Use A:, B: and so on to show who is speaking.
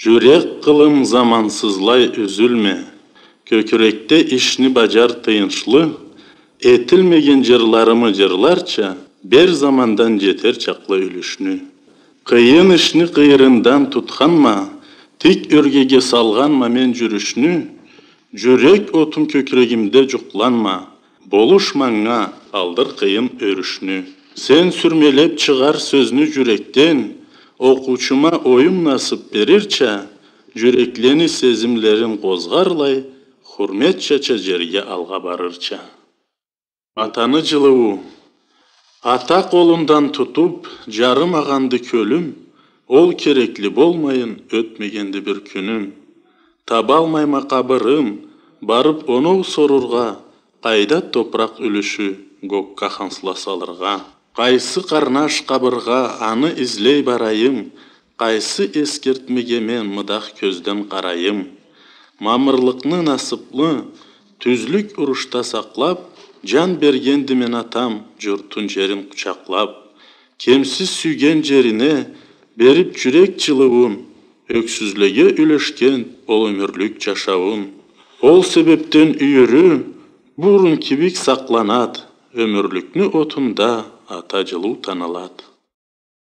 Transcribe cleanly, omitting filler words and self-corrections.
A: Жүрек кылым замансызлай үзүлме, көкүректе ишни бажар тыйынчлы, этилмеген жырларымы жырларча, бер замандан жетер чаклы үлүшнү. Кыйын ишни кыйрындан тутканма, тик өргеге салганма мен жүрүшнү, жүрек отум көкүрегимде жукланма, болуш маңга алдыр кыйын өрүшнү. Сен сүрмелеп чыгар сөзünü жүректен, окуучума оюм насып берирче, жүреклени сезимлерин козгарлай, хурмет чача жерге алга барырча. Атаны жылуу, ата колундан тутуп, жарымаганды көлүм, ол керекли болмайын өтмегенди бир күнүм. Таба алмайма кабырым, барып оноу сорурга, кайда топурак үлүшү гөккө хансыла салырга. Кайсы карнаш кабырга аны излей барайым, кайсы эскертмеге мен мыдак көздөн карайым. Мамырлыкны насыплы, түзлүк урушта саклап, жан бергенди мен атам журтун жерин кучаклап. Кемсиз сүйген жерине берип жүрек жылуун, өксүзлөгө үлөшкен ол өмүрлүк жашауун. Ол себептен үйүрү бурун кибик сакланат, өмүрлүкнү отунда ата жылуу таналат.